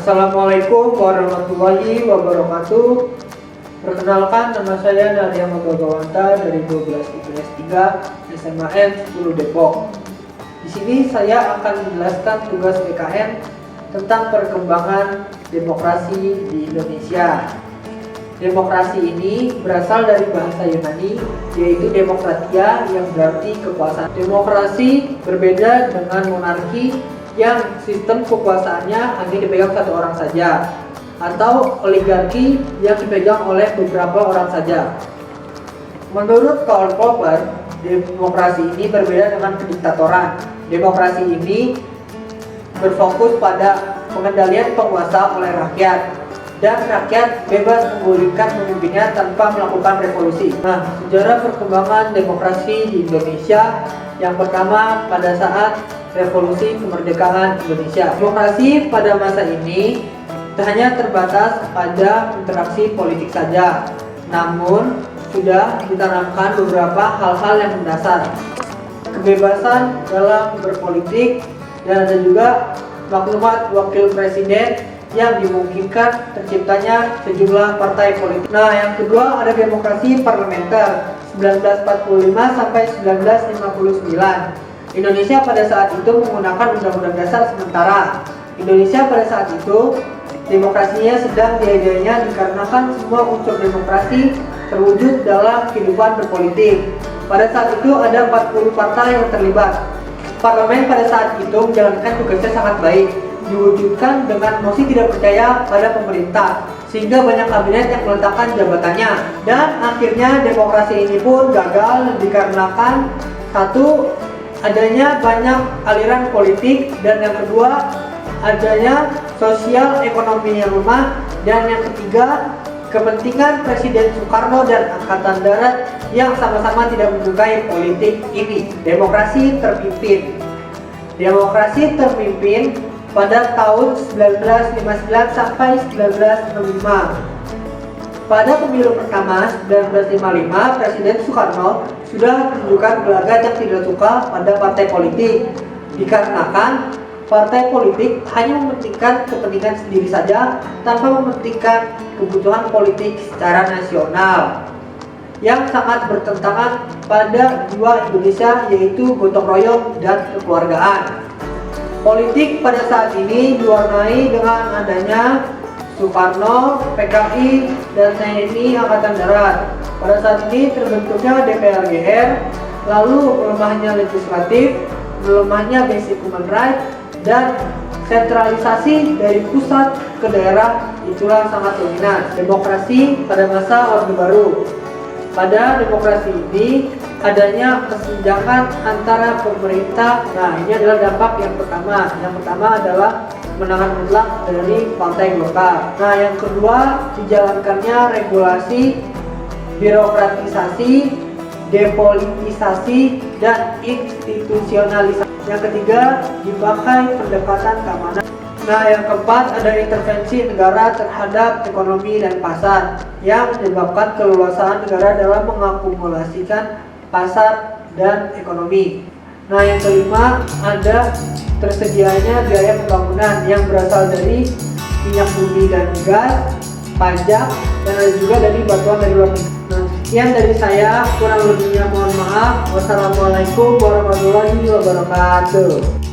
Assalamualaikum warahmatullahi wabarakatuh. Perkenalkan, nama saya Nadia Magagawanta dari 12 IPS 3 SMAN 10 Depok. Di sini saya akan menjelaskan tugas PKN tentang perkembangan demokrasi di Indonesia. Demokrasi ini berasal dari bahasa Yunani, yaitu demokratia, yang berarti kekuasaan. Demokrasi berbeda dengan monarki yang sistem kekuasaannya hanya dipegang satu orang saja, atau oligarki yang dipegang oleh beberapa orang saja. Menurut Karl Popper, demokrasi ini berbeda dengan kediktatoran. Demokrasi ini berfokus pada pengendalian penguasa oleh rakyat, dan rakyat bebas menggulingkan pemimpinnya tanpa melakukan revolusi. Nah, sejarah perkembangan demokrasi di Indonesia yang pertama pada saat revolusi kemerdekaan Indonesia. Demokrasi pada masa ini hanya terbatas pada interaksi politik saja, namun sudah ditanamkan beberapa hal-hal yang mendasar. Kebebasan dalam berpolitik, dan ada juga maklumat wakil presiden yang dimungkinkan terciptanya sejumlah partai politik. Nah, yang kedua ada demokrasi parlementer 1945 sampai 1959. Indonesia pada saat itu menggunakan Undang-Undang Dasar sementara. Indonesia pada saat itu demokrasinya sedang diajainya dikarenakan semua unsur demokrasi terwujud dalam kehidupan berpolitik. Pada saat itu ada 40 partai yang terlibat. Parlemen pada saat itu menjalankan tugasnya sangat baik, diwujudkan dengan mosi tidak percaya pada pemerintah, sehingga banyak kabinet yang meletakkan jabatannya. Dan akhirnya demokrasi ini pun gagal dikarenakan satu, adanya banyak aliran politik, dan yang kedua adanya sosial ekonomi yang lemah, dan yang ketiga kepentingan Presiden Soekarno dan Angkatan Darat yang sama-sama tidak menyukai politik ini. Demokrasi terpimpin pada tahun 1959 sampai 1965. Pada pemilu pertama 1955, Presiden Soekarno sudah menunjukkan gelagat yang tidak suka pada partai politik, dikarenakan partai politik hanya mementingkan kepentingan sendiri saja tanpa mementingkan kebutuhan politik secara nasional, yang sangat bertentangan pada jiwa Indonesia, yaitu gotong royong dan kekeluargaan. Politik pada saat ini diwarnai dengan adanya Soekarno, PKI, dan TNI Angkatan Darat. Pada saat ini terbentuknya DPR GR, lalu melemahnya legislatif, melemahnya basic human right, dan sentralisasi dari pusat ke daerah itulah sangat dominan. Demokrasi pada masa Orde Baru. Pada demokrasi ini adanya kesenjangan antara pemerintah. Nah, ini adalah dampak yang pertama. Yang pertama adalah kemenangan mutlak dari Partai Golkar. Nah, yang kedua dijalankannya regulasi, birokratisasi, depolitisasi, dan institusionalisasi. Yang ketiga dipakai pendekatan keamanan. Nah, yang keempat ada intervensi negara terhadap ekonomi dan pasar yang menyebabkan keleluasaan negara dalam mengakumulasikan pasar dan ekonomi. Nah, yang kelima ada tersedianya biaya pembangunan yang berasal dari minyak bumi dan gas, pajak, dan ada juga dari bantuan dari luar negeri. Nah, sekian dari saya, kurang lebihnya mohon maaf. Wassalamualaikum warahmatullahi wabarakatuh.